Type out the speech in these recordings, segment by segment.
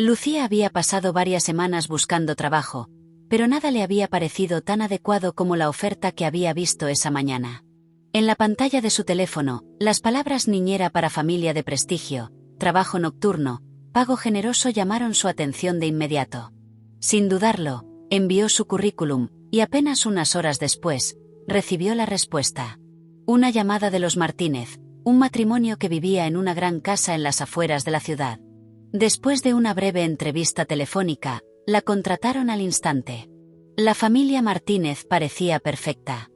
Lucía había pasado varias semanas buscando trabajo, pero nada le había parecido tan adecuado como la oferta que había visto esa mañana. En la pantalla de su teléfono, las palabras niñera para familia de prestigio, trabajo nocturno, pago generoso llamaron su atención de inmediato. Sin dudarlo, envió su currículum, y apenas unas horas después, recibió la respuesta. Una llamada de los Martínez, un matrimonio que vivía en una gran casa en las afueras de la ciudad. Después de una breve entrevista telefónica, la contrataron al instante. La familia Martínez parecía perfecta.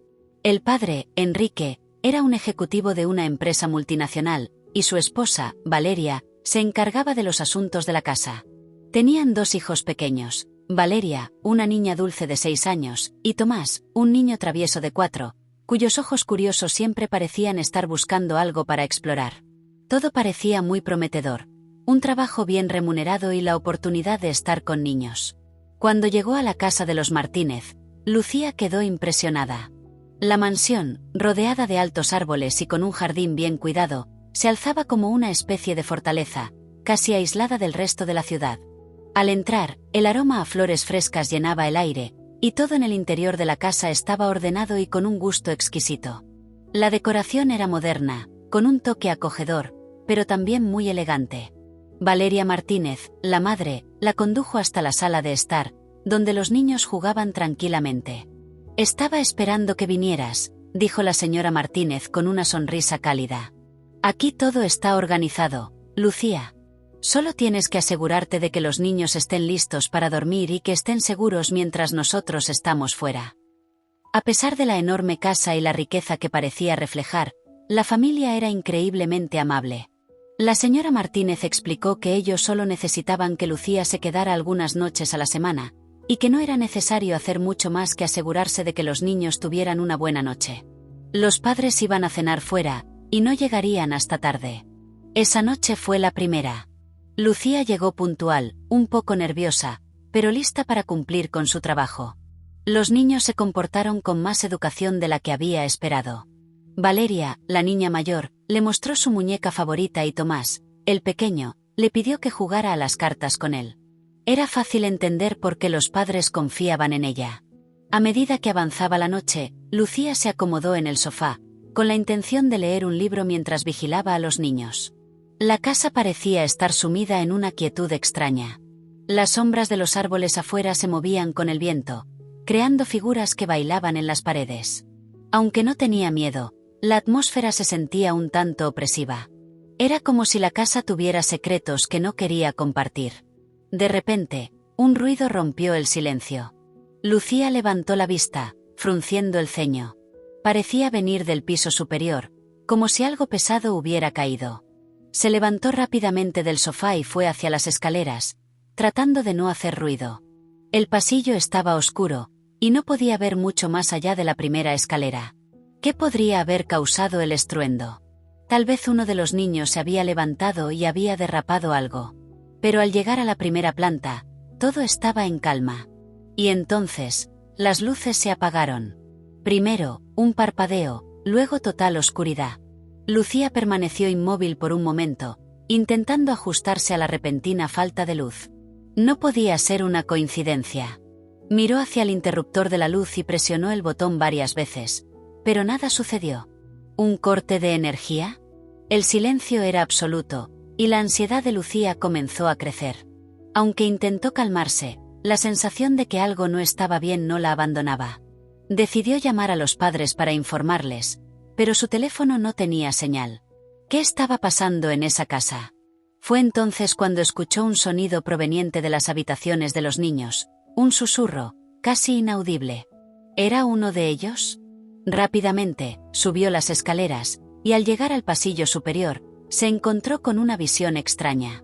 El padre, Enrique, era un ejecutivo de una empresa multinacional, y su esposa, Valeria, se encargaba de los asuntos de la casa. Tenían 2 hijos pequeños, Valeria, una niña dulce de 6 años, y Tomás, un niño travieso de 4, cuyos ojos curiosos siempre parecían estar buscando algo para explorar. Todo parecía muy prometedor, un trabajo bien remunerado y la oportunidad de estar con niños. Cuando llegó a la casa de los Martínez, Lucía quedó impresionada. La mansión, rodeada de altos árboles y con un jardín bien cuidado, se alzaba como una especie de fortaleza, casi aislada del resto de la ciudad. Al entrar, el aroma a flores frescas llenaba el aire, y todo en el interior de la casa estaba ordenado y con un gusto exquisito. La decoración era moderna, con un toque acogedor, pero también muy elegante. Valeria Martínez, la madre, la condujo hasta la sala de estar, donde los niños jugaban tranquilamente. «Estaba esperando que vinieras», dijo la señora Martínez con una sonrisa cálida. «Aquí todo está organizado, Lucía. Solo tienes que asegurarte de que los niños estén listos para dormir y que estén seguros mientras nosotros estamos fuera». A pesar de la enorme casa y la riqueza que parecía reflejar, la familia era increíblemente amable. La señora Martínez explicó que ellos solo necesitaban que Lucía se quedara algunas noches a la semana, y que no era necesario hacer mucho más que asegurarse de que los niños tuvieran una buena noche. Los padres iban a cenar fuera, y no llegarían hasta tarde. Esa noche fue la primera. Lucía llegó puntual, un poco nerviosa, pero lista para cumplir con su trabajo. Los niños se comportaron con más educación de la que había esperado. Valeria, la niña mayor, le mostró su muñeca favorita y Tomás, el pequeño, le pidió que jugara a las cartas con él. Era fácil entender por qué los padres confiaban en ella. A medida que avanzaba la noche, Lucía se acomodó en el sofá, con la intención de leer un libro mientras vigilaba a los niños. La casa parecía estar sumida en una quietud extraña. Las sombras de los árboles afuera se movían con el viento, creando figuras que bailaban en las paredes. Aunque no tenía miedo, la atmósfera se sentía un tanto opresiva. Era como si la casa tuviera secretos que no quería compartir. De repente, un ruido rompió el silencio. Lucía levantó la vista, frunciendo el ceño. Parecía venir del piso superior, como si algo pesado hubiera caído. Se levantó rápidamente del sofá y fue hacia las escaleras, tratando de no hacer ruido. El pasillo estaba oscuro, y no podía ver mucho más allá de la primera escalera. ¿Qué podría haber causado el estruendo? Tal vez uno de los niños se había levantado y había derrapado algo. Pero al llegar a la primera planta, todo estaba en calma. Y entonces, las luces se apagaron. Primero, un parpadeo, luego total oscuridad. Lucía permaneció inmóvil por un momento, intentando ajustarse a la repentina falta de luz. No podía ser una coincidencia. Miró hacia el interruptor de la luz y presionó el botón varias veces, pero nada sucedió. ¿Un corte de energía? El silencio era absoluto, y la ansiedad de Lucía comenzó a crecer. Aunque intentó calmarse, la sensación de que algo no estaba bien no la abandonaba. Decidió llamar a los padres para informarles, pero su teléfono no tenía señal. ¿Qué estaba pasando en esa casa? Fue entonces cuando escuchó un sonido proveniente de las habitaciones de los niños, un susurro, casi inaudible. ¿Era uno de ellos? Rápidamente, subió las escaleras, y al llegar al pasillo superior, se encontró con una visión extraña.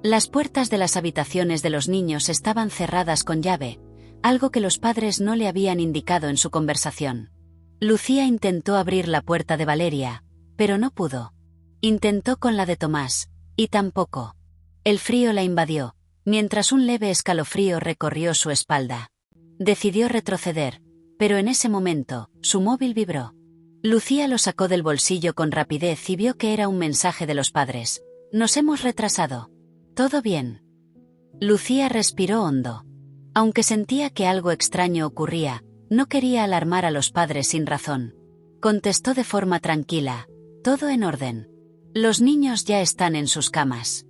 Las puertas de las habitaciones de los niños estaban cerradas con llave, algo que los padres no le habían indicado en su conversación. Lucía intentó abrir la puerta de Valeria, pero no pudo. Intentó con la de Tomás, y tampoco. El frío la invadió, mientras un leve escalofrío recorrió su espalda. Decidió retroceder, pero en ese momento, su móvil vibró. Lucía lo sacó del bolsillo con rapidez y vio que era un mensaje de los padres. «Nos hemos retrasado. ¿Todo bien?» Lucía respiró hondo. Aunque sentía que algo extraño ocurría, no quería alarmar a los padres sin razón. Contestó de forma tranquila: todo en orden. Los niños ya están en sus camas.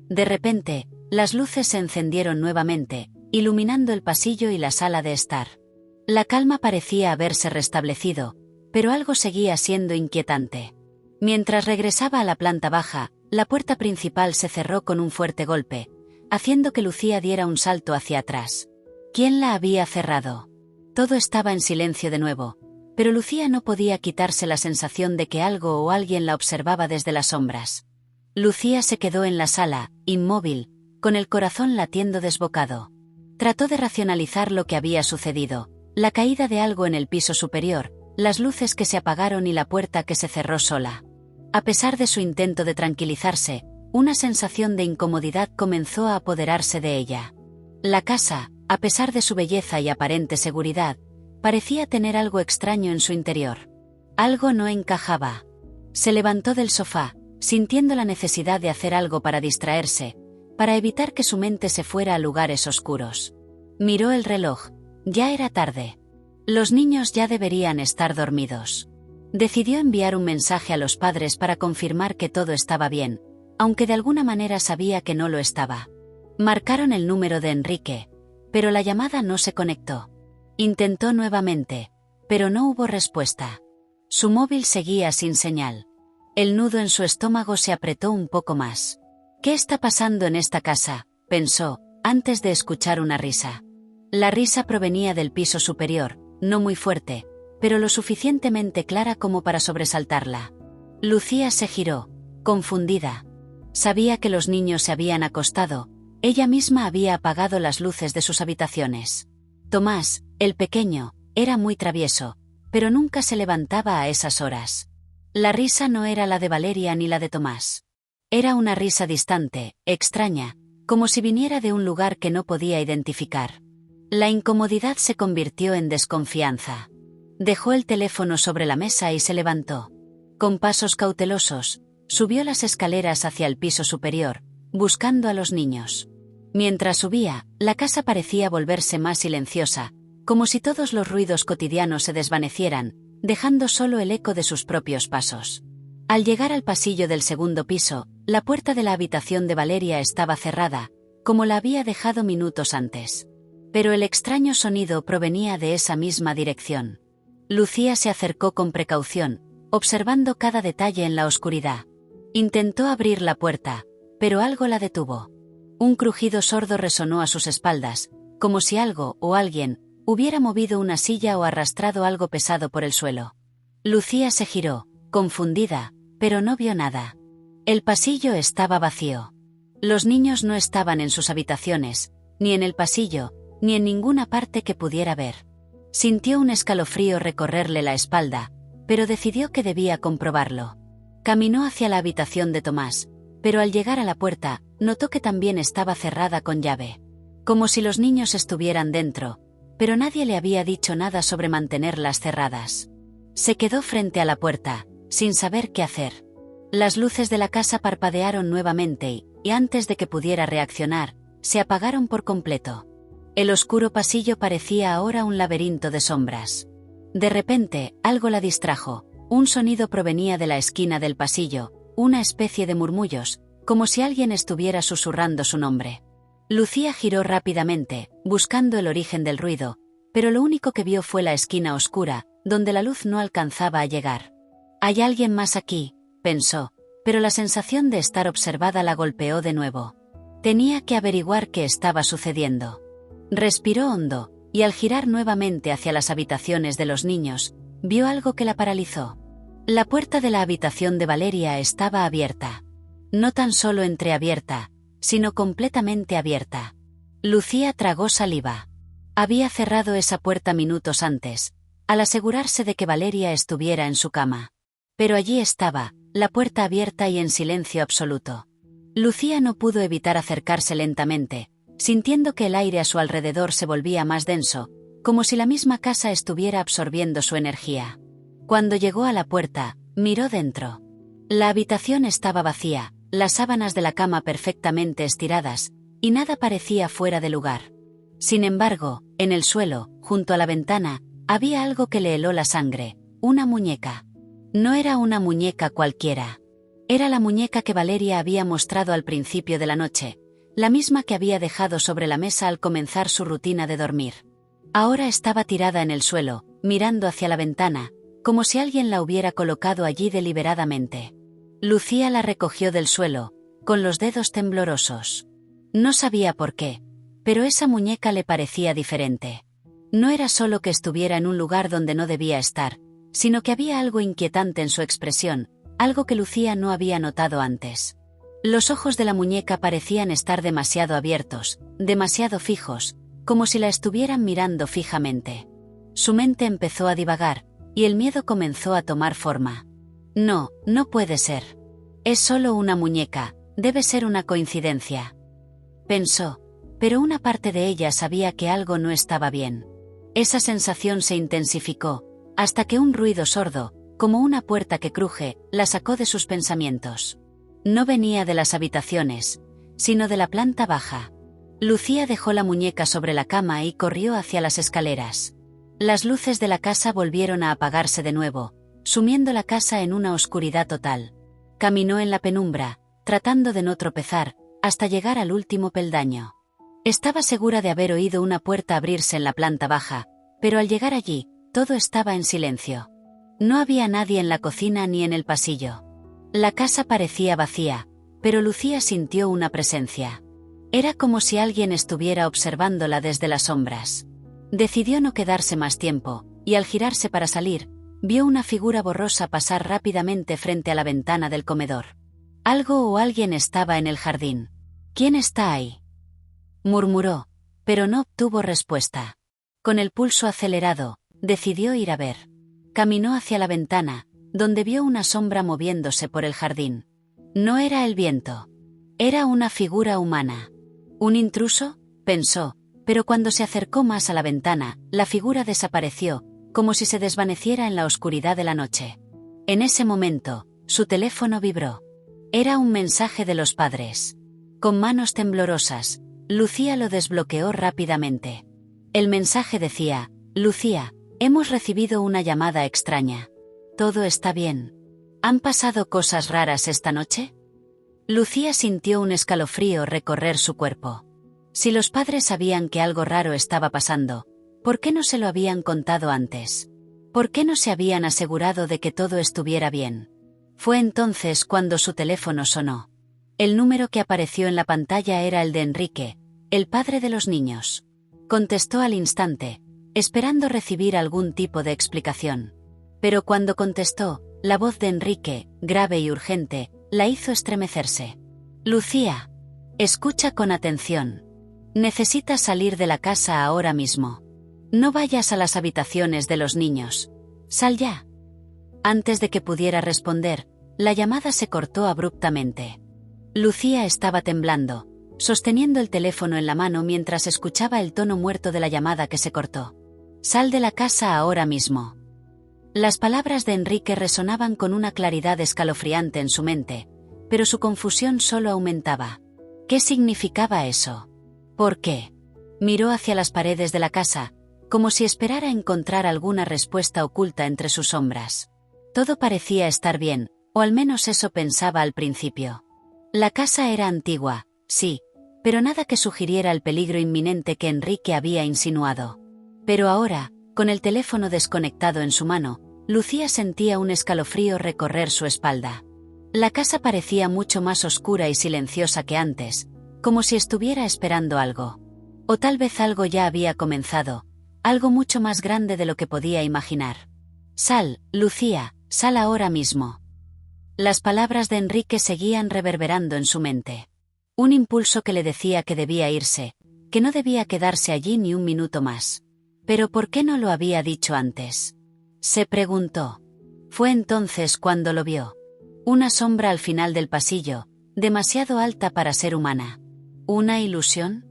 De repente, las luces se encendieron nuevamente, iluminando el pasillo y la sala de estar. La calma parecía haberse restablecido, pero algo seguía siendo inquietante. Mientras regresaba a la planta baja, la puerta principal se cerró con un fuerte golpe, haciendo que Lucía diera un salto hacia atrás. ¿Quién la había cerrado? Todo estaba en silencio de nuevo, pero Lucía no podía quitarse la sensación de que algo o alguien la observaba desde las sombras. Lucía se quedó en la sala, inmóvil, con el corazón latiendo desbocado. Trató de racionalizar lo que había sucedido: la caída de algo en el piso superior, las luces que se apagaron y la puerta que se cerró sola. A pesar de su intento de tranquilizarse, una sensación de incomodidad comenzó a apoderarse de ella. La casa, a pesar de su belleza y aparente seguridad, parecía tener algo extraño en su interior. Algo no encajaba. Se levantó del sofá, sintiendo la necesidad de hacer algo para distraerse, para evitar que su mente se fuera a lugares oscuros. Miró el reloj. Ya era tarde. Los niños ya deberían estar dormidos. Decidió enviar un mensaje a los padres para confirmar que todo estaba bien, aunque de alguna manera sabía que no lo estaba. Marcaron el número de Enrique, pero la llamada no se conectó. Intentó nuevamente, pero no hubo respuesta. Su móvil seguía sin señal. El nudo en su estómago se apretó un poco más. ¿Qué está pasando en esta casa?, pensó, antes de escuchar una risa. La risa provenía del piso superior, no muy fuerte, pero lo suficientemente clara como para sobresaltarla. Lucía se giró, confundida. Sabía que los niños se habían acostado, ella misma había apagado las luces de sus habitaciones. Tomás, el pequeño, era muy travieso, pero nunca se levantaba a esas horas. La risa no era la de Valeria ni la de Tomás. Era una risa distante, extraña, como si viniera de un lugar que no podía identificar. La incomodidad se convirtió en desconfianza. Dejó el teléfono sobre la mesa y se levantó. Con pasos cautelosos, subió las escaleras hacia el piso superior, buscando a los niños. Mientras subía, la casa parecía volverse más silenciosa, como si todos los ruidos cotidianos se desvanecieran, dejando solo el eco de sus propios pasos. Al llegar al pasillo del segundo piso, la puerta de la habitación de Valeria estaba cerrada, como la había dejado minutos antes. Pero el extraño sonido provenía de esa misma dirección. Lucía se acercó con precaución, observando cada detalle en la oscuridad. Intentó abrir la puerta, pero algo la detuvo. Un crujido sordo resonó a sus espaldas, como si algo o alguien hubiera movido una silla o arrastrado algo pesado por el suelo. Lucía se giró, confundida, pero no vio nada. El pasillo estaba vacío. Los niños no estaban en sus habitaciones, ni en el pasillo, ni en ninguna parte que pudiera ver. Sintió un escalofrío recorrerle la espalda, pero decidió que debía comprobarlo. Caminó hacia la habitación de Tomás, pero al llegar a la puerta, notó que también estaba cerrada con llave. Como si los niños estuvieran dentro, pero nadie le había dicho nada sobre mantenerlas cerradas. Se quedó frente a la puerta, sin saber qué hacer. Las luces de la casa parpadearon nuevamente y antes de que pudiera reaccionar, se apagaron por completo. El oscuro pasillo parecía ahora un laberinto de sombras. De repente, algo la distrajo. Un sonido provenía de la esquina del pasillo, una especie de murmullos, como si alguien estuviera susurrando su nombre. Lucía giró rápidamente, buscando el origen del ruido, pero lo único que vio fue la esquina oscura, donde la luz no alcanzaba a llegar. «Hay alguien más aquí», pensó, pero la sensación de estar observada la golpeó de nuevo. Tenía que averiguar qué estaba sucediendo. Respiró hondo, y al girar nuevamente hacia las habitaciones de los niños, vio algo que la paralizó. La puerta de la habitación de Valeria estaba abierta. No tan solo entreabierta, sino completamente abierta. Lucía tragó saliva. Había cerrado esa puerta minutos antes, al asegurarse de que Valeria estuviera en su cama. Pero allí estaba, la puerta abierta y en silencio absoluto. Lucía no pudo evitar acercarse lentamente, sintiendo que el aire a su alrededor se volvía más denso, como si la misma casa estuviera absorbiendo su energía. Cuando llegó a la puerta, miró dentro. La habitación estaba vacía, las sábanas de la cama perfectamente estiradas, y nada parecía fuera de lugar. Sin embargo, en el suelo, junto a la ventana, había algo que le heló la sangre, una muñeca. No era una muñeca cualquiera. Era la muñeca que Valeria había mostrado al principio de la noche, la misma que había dejado sobre la mesa al comenzar su rutina de dormir. Ahora estaba tirada en el suelo, mirando hacia la ventana, como si alguien la hubiera colocado allí deliberadamente. Lucía la recogió del suelo, con los dedos temblorosos. No sabía por qué, pero esa muñeca le parecía diferente. No era solo que estuviera en un lugar donde no debía estar, sino que había algo inquietante en su expresión, algo que Lucía no había notado antes. Los ojos de la muñeca parecían estar demasiado abiertos, demasiado fijos, como si la estuvieran mirando fijamente. Su mente empezó a divagar, y el miedo comenzó a tomar forma. No, no puede ser. Es solo una muñeca, debe ser una coincidencia. Pensó, pero una parte de ella sabía que algo no estaba bien. Esa sensación se intensificó, hasta que un ruido sordo, como una puerta que cruje, la sacó de sus pensamientos. No venía de las habitaciones, sino de la planta baja. Lucía dejó la muñeca sobre la cama y corrió hacia las escaleras. Las luces de la casa volvieron a apagarse de nuevo, sumiendo la casa en una oscuridad total. Caminó en la penumbra, tratando de no tropezar, hasta llegar al último peldaño. Estaba segura de haber oído una puerta abrirse en la planta baja, pero al llegar allí, todo estaba en silencio. No había nadie en la cocina ni en el pasillo. La casa parecía vacía, pero Lucía sintió una presencia. Era como si alguien estuviera observándola desde las sombras. Decidió no quedarse más tiempo, y al girarse para salir, vio una figura borrosa pasar rápidamente frente a la ventana del comedor. Algo o alguien estaba en el jardín. ¿Quién está ahí?, murmuró, pero no obtuvo respuesta. Con el pulso acelerado, decidió ir a ver. Caminó hacia la ventana, donde vio una sombra moviéndose por el jardín. No era el viento. Era una figura humana. ¿Un intruso?, pensó, pero cuando se acercó más a la ventana, la figura desapareció, como si se desvaneciera en la oscuridad de la noche. En ese momento, su teléfono vibró. Era un mensaje de los padres. Con manos temblorosas, Lucía lo desbloqueó rápidamente. El mensaje decía: Lucía, hemos recibido una llamada extraña. ¿Todo está bien? ¿Han pasado cosas raras esta noche? Lucía sintió un escalofrío recorrer su cuerpo. Si los padres sabían que algo raro estaba pasando, ¿por qué no se lo habían contado antes? ¿Por qué no se habían asegurado de que todo estuviera bien? Fue entonces cuando su teléfono sonó. El número que apareció en la pantalla era el de Enrique, el padre de los niños. Contestó al instante, esperando recibir algún tipo de explicación. Pero cuando contestó, la voz de Enrique, grave y urgente, la hizo estremecerse. Lucía, escucha con atención. Necesitas salir de la casa ahora mismo. No vayas a las habitaciones de los niños. Sal ya. Antes de que pudiera responder, la llamada se cortó abruptamente. Lucía estaba temblando, sosteniendo el teléfono en la mano mientras escuchaba el tono muerto de la llamada que se cortó. Sal de la casa ahora mismo. Las palabras de Enrique resonaban con una claridad escalofriante en su mente, pero su confusión solo aumentaba. ¿Qué significaba eso? ¿Por qué? Miró hacia las paredes de la casa, como si esperara encontrar alguna respuesta oculta entre sus sombras. Todo parecía estar bien, o al menos eso pensaba al principio. La casa era antigua, sí, pero nada que sugiriera el peligro inminente que Enrique había insinuado. Pero ahora, con el teléfono desconectado en su mano, Lucía sentía un escalofrío recorrer su espalda. La casa parecía mucho más oscura y silenciosa que antes, como si estuviera esperando algo. O tal vez algo ya había comenzado, algo mucho más grande de lo que podía imaginar. Sal, Lucía, sal ahora mismo. Las palabras de Enrique seguían reverberando en su mente. Un impulso que le decía que debía irse, que no debía quedarse allí ni un minuto más. ¿Pero por qué no lo había dicho antes?, se preguntó. Fue entonces cuando lo vio. Una sombra al final del pasillo, demasiado alta para ser humana. ¿Una ilusión?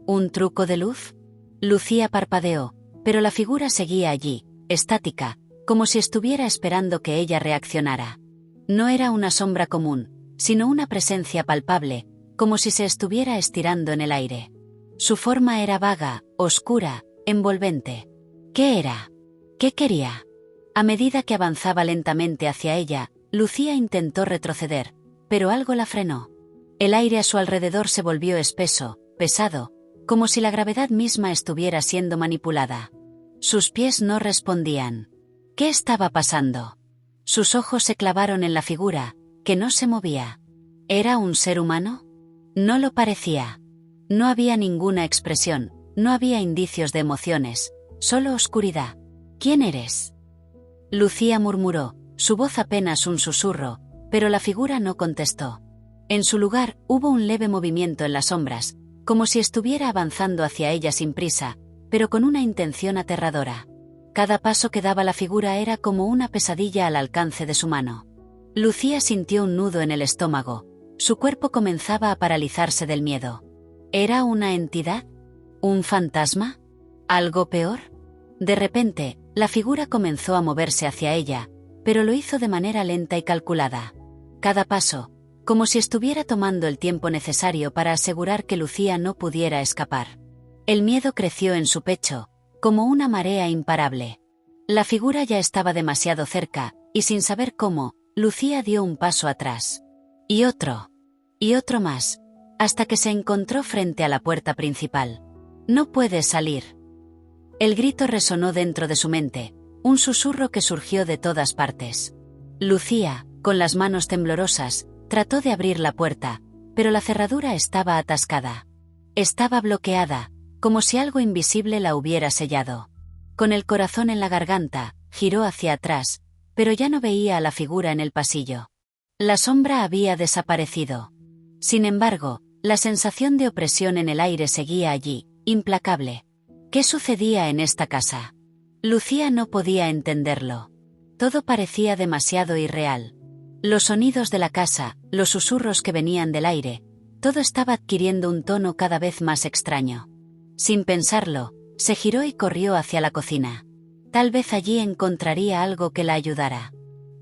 ¿Un truco de luz? Lucía parpadeó, pero la figura seguía allí, estática, como si estuviera esperando que ella reaccionara. No era una sombra común, sino una presencia palpable, como si se estuviera estirando en el aire. Su forma era vaga, oscura, envolvente. ¿Qué era? ¿Qué quería? A medida que avanzaba lentamente hacia ella, Lucía intentó retroceder, pero algo la frenó. El aire a su alrededor se volvió espeso, pesado, como si la gravedad misma estuviera siendo manipulada. Sus pies no respondían. ¿Qué estaba pasando? Sus ojos se clavaron en la figura, que no se movía. ¿Era un ser humano? No lo parecía. No había ninguna expresión, no había indicios de emociones, solo oscuridad. ¿Quién eres? Lucía murmuró, su voz apenas un susurro, pero la figura no contestó. En su lugar, hubo un leve movimiento en las sombras, como si estuviera avanzando hacia ella sin prisa, pero con una intención aterradora. Cada paso que daba la figura era como una pesadilla al alcance de su mano. Lucía sintió un nudo en el estómago. Su cuerpo comenzaba a paralizarse del miedo. ¿Era una entidad? ¿Un fantasma? ¿Algo peor? De repente, la figura comenzó a moverse hacia ella, pero lo hizo de manera lenta y calculada. Cada paso, como si estuviera tomando el tiempo necesario para asegurar que Lucía no pudiera escapar. El miedo creció en su pecho, como una marea imparable. La figura ya estaba demasiado cerca, y sin saber cómo, Lucía dio un paso atrás. Y otro más, hasta que se encontró frente a la puerta principal. «No puedes salir». El grito resonó dentro de su mente, un susurro que surgió de todas partes. Lucía, con las manos temblorosas, trató de abrir la puerta, pero la cerradura estaba atascada. Estaba bloqueada, como si algo invisible la hubiera sellado. Con el corazón en la garganta, giró hacia atrás, pero ya no veía a la figura en el pasillo. La sombra había desaparecido. Sin embargo, la sensación de opresión en el aire seguía allí, implacable. ¿Qué sucedía en esta casa? Lucía no podía entenderlo. Todo parecía demasiado irreal. Los sonidos de la casa, los susurros que venían del aire, todo estaba adquiriendo un tono cada vez más extraño. Sin pensarlo, se giró y corrió hacia la cocina. Tal vez allí encontraría algo que la ayudara.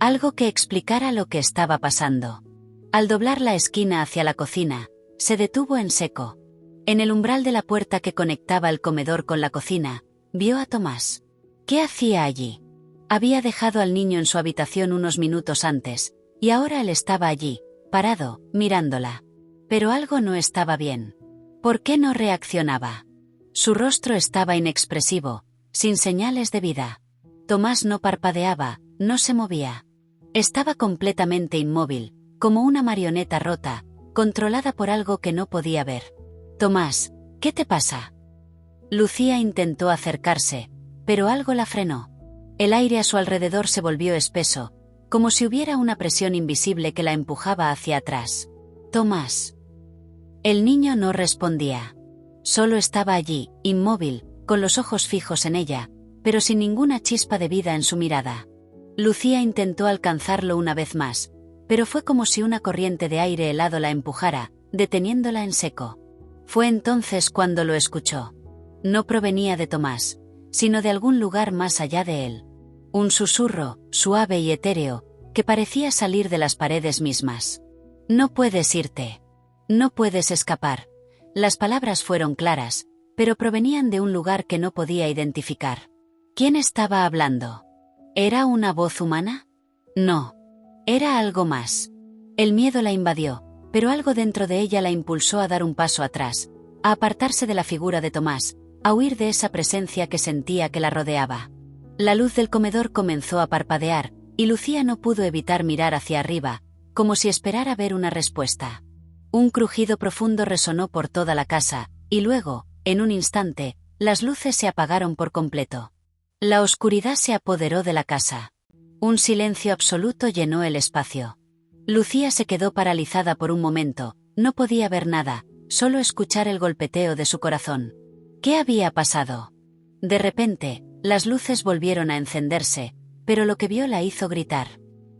Algo que explicara lo que estaba pasando. Al doblar la esquina hacia la cocina, se detuvo en seco. En el umbral de la puerta que conectaba el comedor con la cocina, vio a Tomás. ¿Qué hacía allí? Había dejado al niño en su habitación unos minutos antes, y ahora él estaba allí, parado, mirándola. Pero algo no estaba bien. ¿Por qué no reaccionaba? Su rostro estaba inexpresivo, sin señales de vida. Tomás no parpadeaba, no se movía. Estaba completamente inmóvil, como una marioneta rota, controlada por algo que no podía ver. «Tomás, ¿qué te pasa?» Lucía intentó acercarse, pero algo la frenó. El aire a su alrededor se volvió espeso, como si hubiera una presión invisible que la empujaba hacia atrás. «Tomás». El niño no respondía. Solo estaba allí, inmóvil, con los ojos fijos en ella, pero sin ninguna chispa de vida en su mirada. Lucía intentó alcanzarlo una vez más, pero fue como si una corriente de aire helado la empujara, deteniéndola en seco. Fue entonces cuando lo escuchó. No provenía de Tomás, sino de algún lugar más allá de él. Un susurro, suave y etéreo, que parecía salir de las paredes mismas. «No puedes irte. No puedes escapar». Las palabras fueron claras, pero provenían de un lugar que no podía identificar. ¿Quién estaba hablando? ¿Era una voz humana? No. Era algo más. El miedo la invadió, pero algo dentro de ella la impulsó a dar un paso atrás, a apartarse de la figura de Tomás, a huir de esa presencia que sentía que la rodeaba. La luz del comedor comenzó a parpadear, y Lucía no pudo evitar mirar hacia arriba, como si esperara ver una respuesta. Un crujido profundo resonó por toda la casa, y luego, en un instante, las luces se apagaron por completo. La oscuridad se apoderó de la casa. Un silencio absoluto llenó el espacio. Lucía se quedó paralizada por un momento, no podía ver nada, solo escuchar el golpeteo de su corazón. ¿Qué había pasado? De repente, las luces volvieron a encenderse, pero lo que vio la hizo gritar.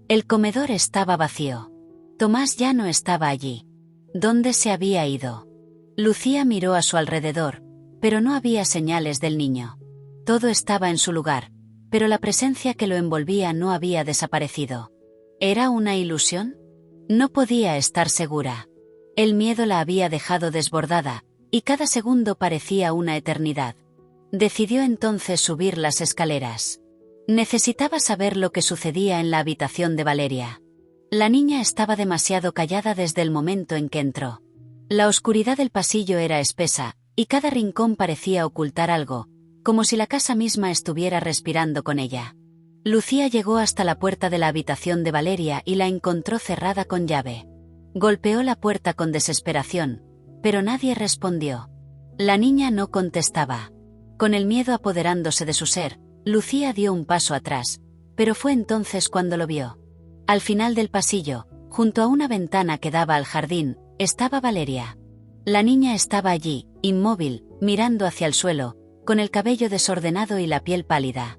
El comedor estaba vacío. Tomás ya no estaba allí. ¿Dónde se había ido? Lucía miró a su alrededor, pero no había señales del niño. Todo estaba en su lugar, pero la presencia que lo envolvía no había desaparecido. ¿Era una ilusión? No podía estar segura. El miedo la había dejado desbordada, y cada segundo parecía una eternidad. Decidió entonces subir las escaleras. Necesitaba saber lo que sucedía en la habitación de Valeria. La niña estaba demasiado callada desde el momento en que entró. La oscuridad del pasillo era espesa, y cada rincón parecía ocultar algo, como si la casa misma estuviera respirando con ella. Lucía llegó hasta la puerta de la habitación de Valeria y la encontró cerrada con llave. Golpeó la puerta con desesperación, pero nadie respondió. La niña no contestaba. Con el miedo apoderándose de su ser, Lucía dio un paso atrás, pero fue entonces cuando lo vio. Al final del pasillo, junto a una ventana que daba al jardín, estaba Valeria. La niña estaba allí, inmóvil, mirando hacia el suelo, con el cabello desordenado y la piel pálida.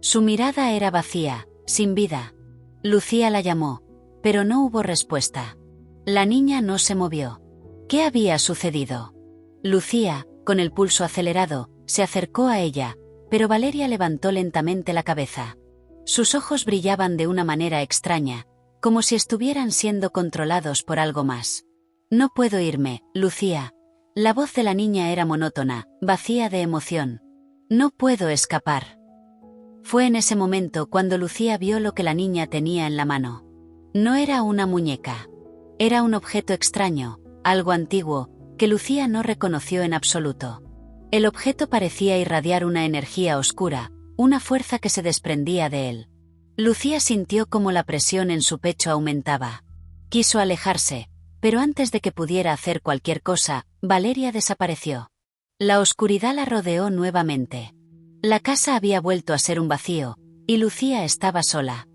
Su mirada era vacía, sin vida. Lucía la llamó, pero no hubo respuesta. La niña no se movió. ¿Qué había sucedido? Lucía, con el pulso acelerado, se acercó a ella, pero Valeria levantó lentamente la cabeza. Sus ojos brillaban de una manera extraña, como si estuvieran siendo controlados por algo más. No puedo irme, Lucía. La voz de la niña era monótona, vacía de emoción. No puedo escapar. Fue en ese momento cuando Lucía vio lo que la niña tenía en la mano. No era una muñeca. Era un objeto extraño, algo antiguo, que Lucía no reconoció en absoluto. El objeto parecía irradiar una energía oscura, una fuerza que se desprendía de él. Lucía sintió como la presión en su pecho aumentaba. Quiso alejarse, pero antes de que pudiera hacer cualquier cosa, Valeria desapareció. La oscuridad la rodeó nuevamente. La casa había vuelto a ser un vacío, y Lucía estaba sola.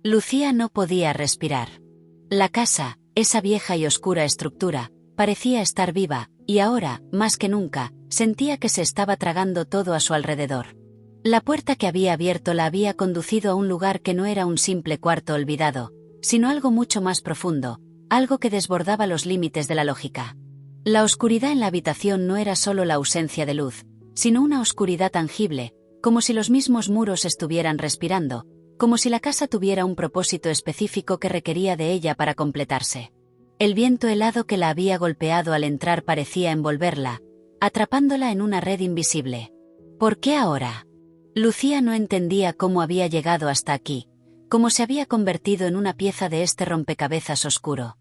Lucía no podía respirar. La casa, esa vieja y oscura estructura, parecía estar viva, y ahora, más que nunca, sentía que se estaba tragando todo a su alrededor. La puerta que había abierto la había conducido a un lugar que no era un simple cuarto olvidado, sino algo mucho más profundo, algo que desbordaba los límites de la lógica. La oscuridad en la habitación no era solo la ausencia de luz, sino una oscuridad tangible, como si los mismos muros estuvieran respirando, como si la casa tuviera un propósito específico que requería de ella para completarse. El viento helado que la había golpeado al entrar parecía envolverla, atrapándola en una red invisible. ¿Por qué ahora? Lucía no entendía cómo había llegado hasta aquí, cómo se había convertido en una pieza de este rompecabezas oscuro.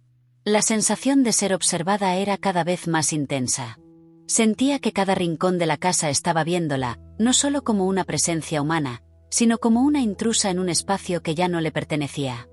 La sensación de ser observada era cada vez más intensa. Sentía que cada rincón de la casa estaba viéndola, no solo como una presencia humana, sino como una intrusa en un espacio que ya no le pertenecía.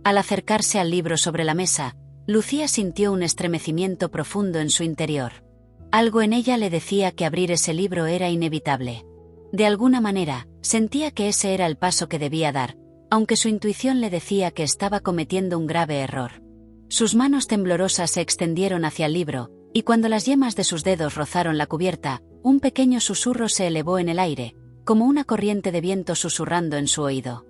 Al acercarse al libro sobre la mesa, Lucía sintió un estremecimiento profundo en su interior. Algo en ella le decía que abrir ese libro era inevitable. De alguna manera, sentía que ese era el paso que debía dar, aunque su intuición le decía que estaba cometiendo un grave error. Sus manos temblorosas se extendieron hacia el libro, y cuando las yemas de sus dedos rozaron la cubierta, un pequeño susurro se elevó en el aire, como una corriente de viento susurrando en su oído.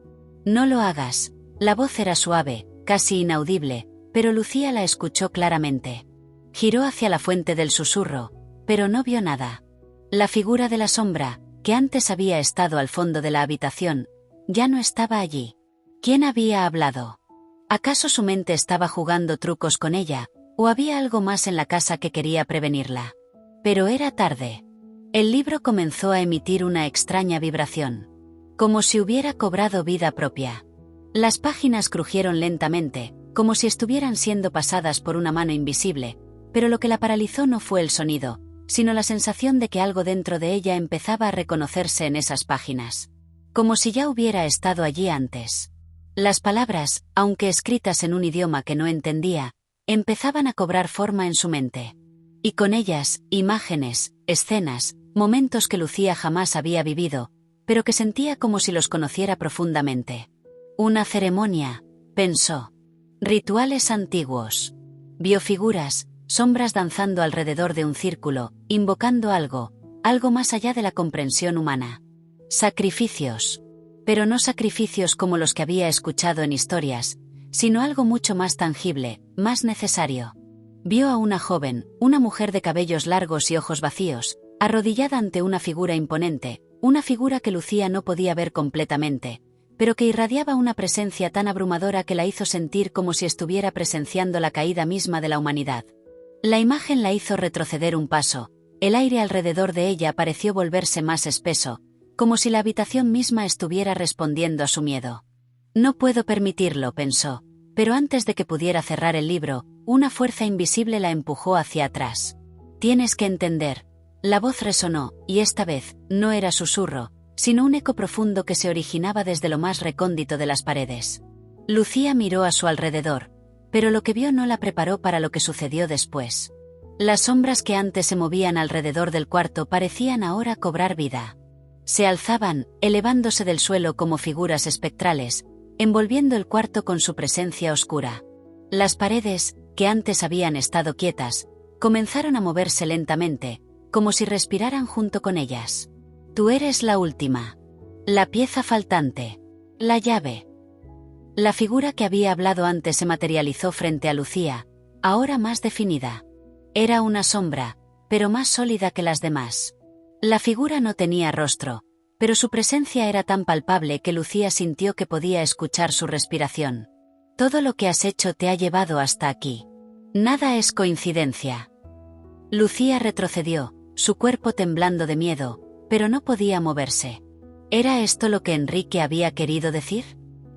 «No lo hagas». La voz era suave, casi inaudible, pero Lucía la escuchó claramente. Giró hacia la fuente del susurro, pero no vio nada. La figura de la sombra, que antes había estado al fondo de la habitación, ya no estaba allí. ¿Quién había hablado? ¿Acaso su mente estaba jugando trucos con ella, o había algo más en la casa que quería prevenirla? Pero era tarde. El libro comenzó a emitir una extraña vibración, como si hubiera cobrado vida propia. Las páginas crujieron lentamente, como si estuvieran siendo pasadas por una mano invisible, pero lo que la paralizó no fue el sonido, sino la sensación de que algo dentro de ella empezaba a reconocerse en esas páginas. Como si ya hubiera estado allí antes. Las palabras, aunque escritas en un idioma que no entendía, empezaban a cobrar forma en su mente. Y con ellas, imágenes, escenas, momentos que Lucía jamás había vivido, pero que sentía como si los conociera profundamente. Una ceremonia, pensó. Rituales antiguos. Vio figuras, sombras danzando alrededor de un círculo, invocando algo más allá de la comprensión humana. Sacrificios. Pero no sacrificios como los que había escuchado en historias, sino algo mucho más tangible, más necesario. Vio a una joven, una mujer de cabellos largos y ojos vacíos, arrodillada ante una figura imponente, una figura que Lucía no podía ver completamente, pero que irradiaba una presencia tan abrumadora que la hizo sentir como si estuviera presenciando la caída misma de la humanidad. La imagen la hizo retroceder un paso, el aire alrededor de ella pareció volverse más espeso, como si la habitación misma estuviera respondiendo a su miedo. No puedo permitirlo, pensó, pero antes de que pudiera cerrar el libro, una fuerza invisible la empujó hacia atrás. Tienes que entender. La voz resonó, y esta vez, no era susurro, sino un eco profundo que se originaba desde lo más recóndito de las paredes. Lucía miró a su alrededor, pero lo que vio no la preparó para lo que sucedió después. Las sombras que antes se movían alrededor del cuarto parecían ahora cobrar vida. Se alzaban, elevándose del suelo como figuras espectrales, envolviendo el cuarto con su presencia oscura. Las paredes, que antes habían estado quietas, comenzaron a moverse lentamente, como si respiraran junto con ellas. Tú eres la última. La pieza faltante. La llave. La figura que había hablado antes se materializó frente a Lucía, ahora más definida. Era una sombra, pero más sólida que las demás. La figura no tenía rostro, pero su presencia era tan palpable que Lucía sintió que podía escuchar su respiración. Todo lo que has hecho te ha llevado hasta aquí. Nada es coincidencia. Lucía retrocedió, su cuerpo temblando de miedo, pero no podía moverse. ¿Era esto lo que Enrique había querido decir?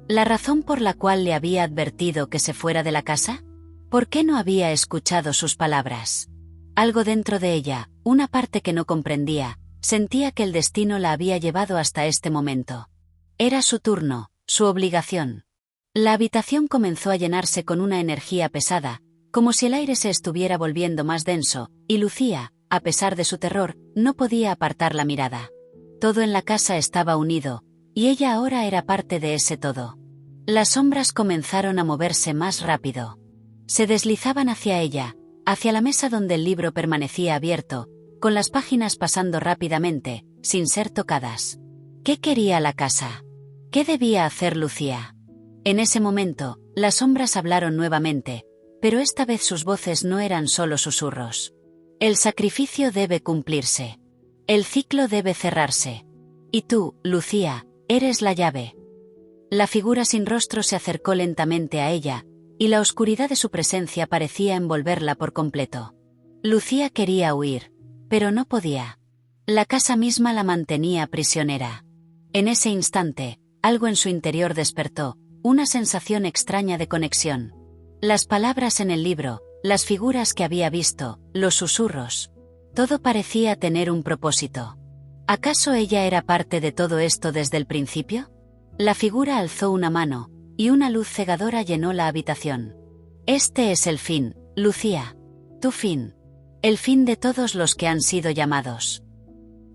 ¿La razón por la cual le había advertido que se fuera de la casa? ¿Por qué no había escuchado sus palabras? Algo dentro de ella, una parte que no comprendía, sentía que el destino la había llevado hasta este momento. Era su turno, su obligación. La habitación comenzó a llenarse con una energía pesada, como si el aire se estuviera volviendo más denso, y Lucía, a pesar de su terror, no podía apartar la mirada. Todo en la casa estaba unido, y ella ahora era parte de ese todo. Las sombras comenzaron a moverse más rápido. Se deslizaban hacia ella, hacia la mesa donde el libro permanecía abierto, con las páginas pasando rápidamente, sin ser tocadas. ¿Qué quería la casa? ¿Qué debía hacer Lucía? En ese momento, las sombras hablaron nuevamente, pero esta vez sus voces no eran solo susurros. El sacrificio debe cumplirse. El ciclo debe cerrarse. Y tú, Lucía, eres la llave. La figura sin rostro se acercó lentamente a ella, y la oscuridad de su presencia parecía envolverla por completo. Lucía quería huir, pero no podía. La casa misma la mantenía prisionera. En ese instante, algo en su interior despertó, una sensación extraña de conexión. Las palabras en el libro, las figuras que había visto, los susurros. Todo parecía tener un propósito. ¿Acaso ella era parte de todo esto desde el principio? La figura alzó una mano, y una luz cegadora llenó la habitación. Este es el fin, Lucía. Tu fin. El fin de todos los que han sido llamados.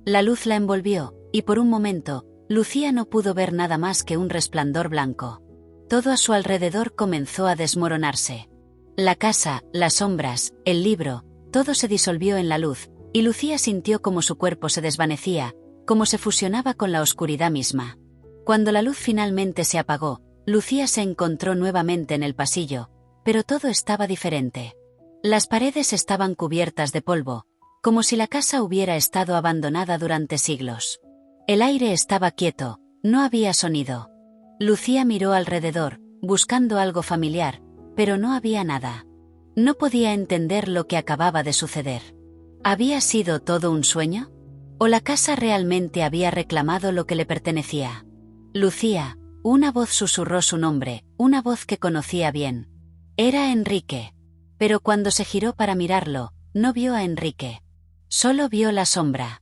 La luz la envolvió, y por un momento, Lucía no pudo ver nada más que un resplandor blanco. Todo a su alrededor comenzó a desmoronarse. La casa, las sombras, el libro, todo se disolvió en la luz, y Lucía sintió como su cuerpo se desvanecía, como se fusionaba con la oscuridad misma. Cuando la luz finalmente se apagó, Lucía se encontró nuevamente en el pasillo, pero todo estaba diferente. Las paredes estaban cubiertas de polvo, como si la casa hubiera estado abandonada durante siglos. El aire estaba quieto, no había sonido. Lucía miró alrededor, buscando algo familiar, pero no había nada. No podía entender lo que acababa de suceder. ¿Había sido todo un sueño? ¿O la casa realmente había reclamado lo que le pertenecía? Lucía, una voz susurró su nombre, una voz que conocía bien. Era Enrique. Pero cuando se giró para mirarlo, no vio a Enrique. Solo vio la sombra.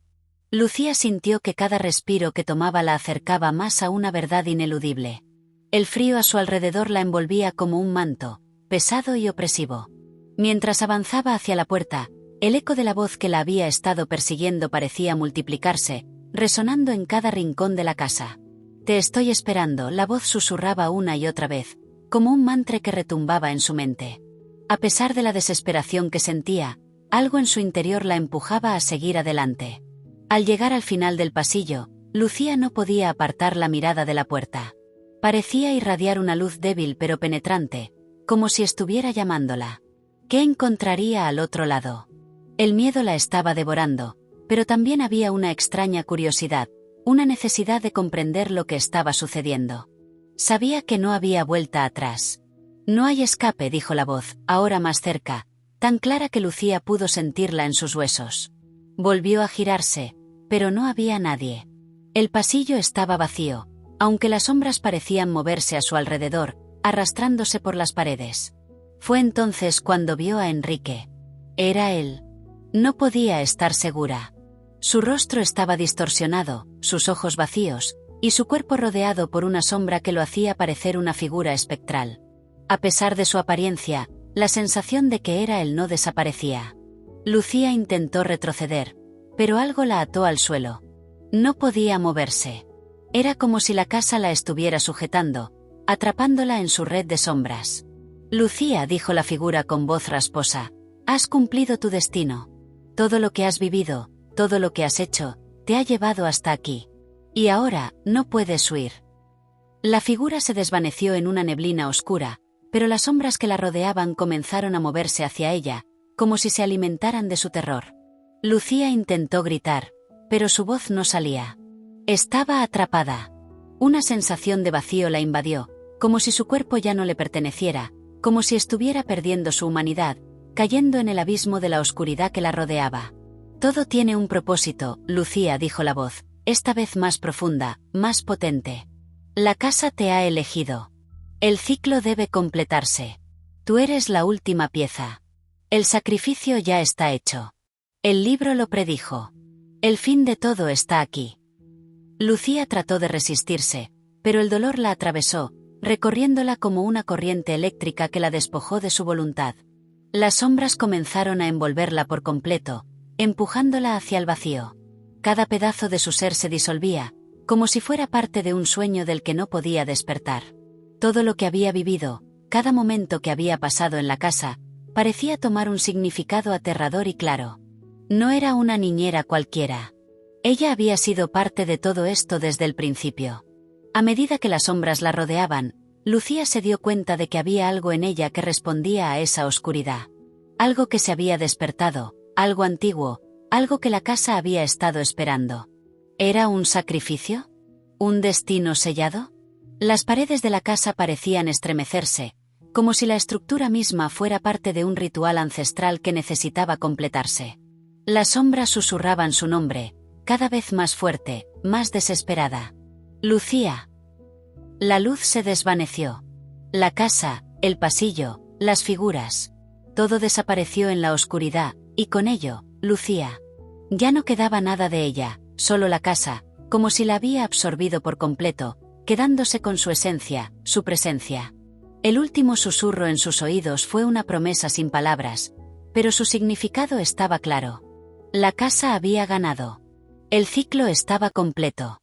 Lucía sintió que cada respiro que tomaba la acercaba más a una verdad ineludible. El frío a su alrededor la envolvía como un manto, pesado y opresivo. Mientras avanzaba hacia la puerta, el eco de la voz que la había estado persiguiendo parecía multiplicarse, resonando en cada rincón de la casa. Te estoy esperando, la voz susurraba una y otra vez, como un mantra que retumbaba en su mente. A pesar de la desesperación que sentía, algo en su interior la empujaba a seguir adelante. Al llegar al final del pasillo, Lucía no podía apartar la mirada de la puerta. Parecía irradiar una luz débil pero penetrante, como si estuviera llamándola. ¿Qué encontraría al otro lado? El miedo la estaba devorando, pero también había una extraña curiosidad, una necesidad de comprender lo que estaba sucediendo. Sabía que no había vuelta atrás. No hay escape, dijo la voz, ahora más cerca, tan clara que Lucía pudo sentirla en sus huesos. Volvió a girarse, pero no había nadie. El pasillo estaba vacío, aunque las sombras parecían moverse a su alrededor, arrastrándose por las paredes. Fue entonces cuando vio a Enrique. Era él. No podía estar segura. Su rostro estaba distorsionado, sus ojos vacíos, y su cuerpo rodeado por una sombra que lo hacía parecer una figura espectral. A pesar de su apariencia, la sensación de que era él no desaparecía. Lucía intentó retroceder, pero algo la ató al suelo. No podía moverse. Era como si la casa la estuviera sujetando, atrapándola en su red de sombras. Lucía, dijo la figura con voz rasposa, has cumplido tu destino. Todo lo que has vivido, todo lo que has hecho, te ha llevado hasta aquí. Y ahora, no puedes huir. La figura se desvaneció en una neblina oscura, pero las sombras que la rodeaban comenzaron a moverse hacia ella, como si se alimentaran de su terror. Lucía intentó gritar, pero su voz no salía. Estaba atrapada. Una sensación de vacío la invadió, como si su cuerpo ya no le perteneciera, como si estuviera perdiendo su humanidad, cayendo en el abismo de la oscuridad que la rodeaba. Todo tiene un propósito, Lucía, dijo la voz, esta vez más profunda, más potente. La casa te ha elegido. El ciclo debe completarse. Tú eres la última pieza. El sacrificio ya está hecho. El libro lo predijo. El fin de todo está aquí. Lucía trató de resistirse, pero el dolor la atravesó, recorriéndola como una corriente eléctrica que la despojó de su voluntad. Las sombras comenzaron a envolverla por completo, empujándola hacia el vacío. Cada pedazo de su ser se disolvía, como si fuera parte de un sueño del que no podía despertar. Todo lo que había vivido, cada momento que había pasado en la casa, parecía tomar un significado aterrador y claro. No era una niñera cualquiera. Ella había sido parte de todo esto desde el principio. A medida que las sombras la rodeaban, Lucía se dio cuenta de que había algo en ella que respondía a esa oscuridad. Algo que se había despertado, algo antiguo, algo que la casa había estado esperando. ¿Era un sacrificio? ¿Un destino sellado? Las paredes de la casa parecían estremecerse, como si la estructura misma fuera parte de un ritual ancestral que necesitaba completarse. Las sombras susurraban su nombre, cada vez más fuerte, más desesperada. Lucía. La luz se desvaneció. La casa, el pasillo, las figuras. Todo desapareció en la oscuridad, y con ello, Lucía. Ya no quedaba nada de ella, solo la casa, como si la había absorbido por completo, quedándose con su esencia, su presencia. El último susurro en sus oídos fue una promesa sin palabras, pero su significado estaba claro. La casa había ganado. El ciclo estaba completo.